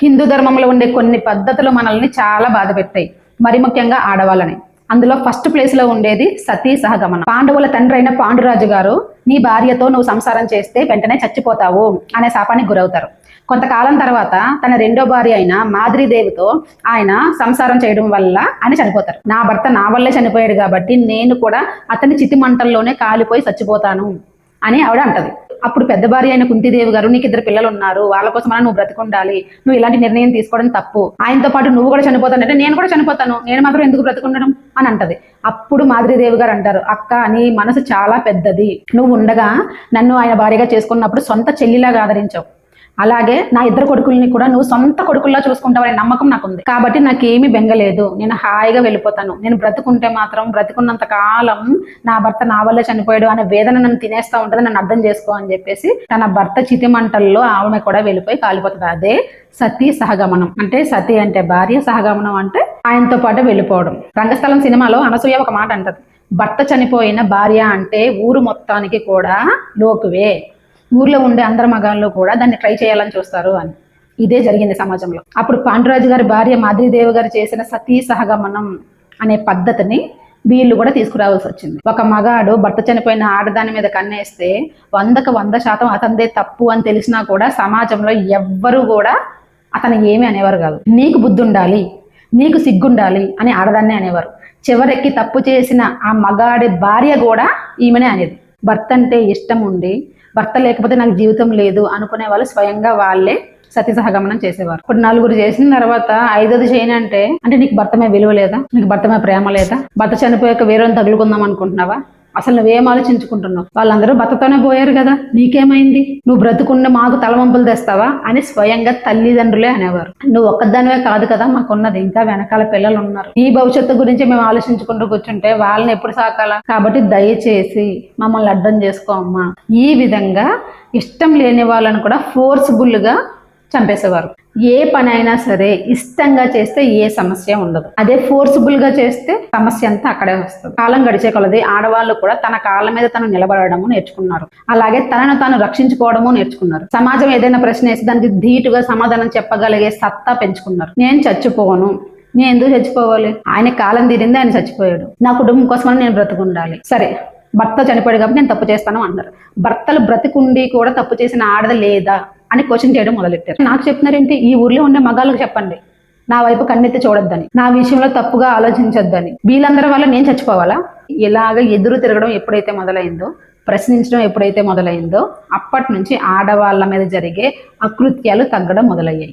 హిందూ ధర్మంలో ఉండే కొన్ని పద్ధతులు మనల్ని చాలా బాధ పెట్టాయి, మరి ముఖ్యంగా ఆడవాళ్ళని. అందులో ఫస్ట్ ప్లేస్ లో ఉండేది సతీ సహగమనం. పాండవుల తండ్రి అయిన పాండురాజు గారు, నీ భార్యతో నువ్వు సంసారం చేస్తే వెంటనే చచ్చిపోతావు అనే శాపానికి గురవుతారు. కొంతకాలం తర్వాత తన రెండో భార్య అయిన మాద్రీదేవితో ఆయన సంసారం చేయడం వల్ల ఆయన చనిపోతారు. నా భర్త నా వల్లే చనిపోయాడు కాబట్టి నేను కూడా అతని చితి మంటల్లోనే కాలిపోయి చచ్చిపోతాను అని ఆవిడ అంటది. అప్పుడు పెద్ద భార్య అయిన కుంతిదేవి గారు, నీకు 2 పిల్లలు ఉన్నారు, వాళ్ళ కోసం నువ్వు బ్రతికుండాలి, నువ్వు ఇలాంటి నిర్ణయం తీసుకోవడం తప్పు, ఆయనతో పాటు నువ్వు కూడా చనిపోతానంటే నేను కూడా చనిపోతాను, నేను మాత్రం ఎందుకు బ్రతికుండడం అని అంటది. అప్పుడు మాద్రీదేవి గారు అంటారు, అక్క నీ మనసు చాలా పెద్దది, నువ్వు ఉండగా నన్ను ఆయన భార్యగా చేసుకున్నప్పుడు సొంత చెల్లిలాగా ఆదరించావు, అలాగే నా 2 కొడుకుల్ని కూడా నువ్వు సొంత కొడుకుల్లా చూసుకుంటావనే నమ్మకం నాకుంది, కాబట్టి నాకేమీ బెంగలేదు, నేను హాయిగా వెళ్ళిపోతాను, నేను బ్రతుకుంటే మాత్రం బ్రతుకున్నంత కాలం నా భర్త నా వల్లే చనిపోయాడు అనే వేదన నన్ను తినేస్తా ఉంటుంది, నన్ను అర్థం చేసుకో అని చెప్పేసి తన భర్త చితి మంటల్లో ఆమె కూడా వెళ్ళిపోయి కాలిపోతుంది. అదే సతీ సహగమనం. అంటే సతీ అంటే భార్య, సహగమనం అంటే ఆయనతో పాటు వెళ్ళిపోవడం. రంగస్థలం సినిమాలో అనసూయ ఒక మాట అంటది, భర్త చనిపోయిన భార్య అంటే ఊరు మొత్తానికి కూడా లోకువే, ఊర్లో ఉండే అందరు మగాళ్ళు కూడా దాన్ని ట్రై చేయాలని చూస్తారు అని. ఇదే జరిగింది సమాజంలో. అప్పుడు పాండురాజు గారి భార్య మాద్రీదేవి గారు చేసిన సతీ సహగమనం అనే పద్ధతిని వీళ్ళు కూడా తీసుకురావాల్సి వచ్చింది. ఒక మగాడు భర్త చనిపోయిన ఆడదాని మీద కన్నేస్తే 100కి 100% అతనిదే తప్పు అని తెలిసినా కూడా సమాజంలో ఎవ్వరూ కూడా అతను ఏమీ అనేవారు కాదు. నీకు బుద్ధి ఉండాలి, నీకు సిగ్గుండాలి అని ఆడదాన్నే అనేవారు. చివరికి తప్పు చేసిన ఆ మగాడి భార్య కూడా ఈమెనే అనేది. భర్త అంటే ఇష్టం ఉండి భర్త లేకపోతే నాకు జీవితం లేదు అనుకునే వాళ్ళు స్వయంగా వాళ్ళే సతీ సహగమనం చేసేవారు. ఇప్పుడు 4 చేసిన తర్వాత 5ది చేయను అంటే నీకు భర్తమే విలువ లేదా, నీకు భర్తమే ప్రేమ లేదా, భర్త చనిపోయాక వేరే తగులుకుందాం అనుకుంటున్నావా, అసలు నువ్వేం ఆలోచించుకుంటున్నావు, వాళ్ళందరూ భర్తతోనే పోయారు కదా, నీకేమైంది, నువ్వు బ్రతుకుండే మాకు తలవంపులు తెస్తావా అని స్వయంగా తల్లిదండ్రులే అనేవారు. నువ్వు ఒక్కదానివే కాదు కదా మాకున్నది, ఇంకా వెనకాల పిల్లలు ఉన్నారు, ఈ భవిష్యత్తు గురించి మేము ఆలోచించుకుంటూ కూర్చుంటే వాళ్ళని ఎప్పుడు సాకాలా, కాబట్టి దయచేసి మమ్మల్ని అర్థం చేసుకో అమ్మా. ఈ విధంగా ఇష్టం లేని వాళ్ళని కూడా ఫోర్స్ఫుల్ గా చంపేసేవారు. ఏ పని అయినా సరే ఇష్టంగా చేస్తే ఏ సమస్య ఉండదు, అదే ఫోర్స్ఫుల్ గా చేస్తే సమస్య అంతా అక్కడే వస్తుంది. కాలం గడిచే కొలది ఆడవాళ్ళు కూడా తన కాళ్ళ మీద తను నిలబడము నేర్చుకున్నారు, అలాగే తనను తాను రక్షించుకోవడము నేర్చుకున్నారు. సమాజం ఏదైనా ప్రశ్న వేసి దానికి ధీటుగా సమాధానం చెప్పగలిగే సత్తా పెంచుకున్నారు. నేను చచ్చిపోను, నేను ఎందుకు చచ్చిపోవాలి, ఆయన కాలం తీరింది, ఆయన చచ్చిపోయాడు, నా కుటుంబం కోసమని నేను బ్రతుకుండాలి, సరే భర్త చనిపోయాడు కాబట్టి నేను తప్పు చేస్తాను అన్నారు. భర్తలు బ్రతికుండి కూడా తప్పు చేసిన ఆడది లేదా అని క్వశ్చన్ చేయడం మొదలెట్టారు. నాకు చెప్తున్నారేంటి, ఈ ఊర్లో ఉండే మగాళ్ళకి చెప్పండి నా వైపు కన్నెత్తి చూడొద్దని, నా విషయంలో తప్పుగా ఆలోచించొద్దని, వీళ్ళందరి వల్ల నేను చచ్చిపోవాలా. ఇలాగ ఎదురు తిరగడం ఎప్పుడైతే మొదలైందో, ప్రశ్నించడం ఎప్పుడైతే మొదలైందో అప్పటి నుంచి ఆడవాళ్ళ మీద జరిగే అకృత్యాలు తగ్గడం మొదలయ్యాయి.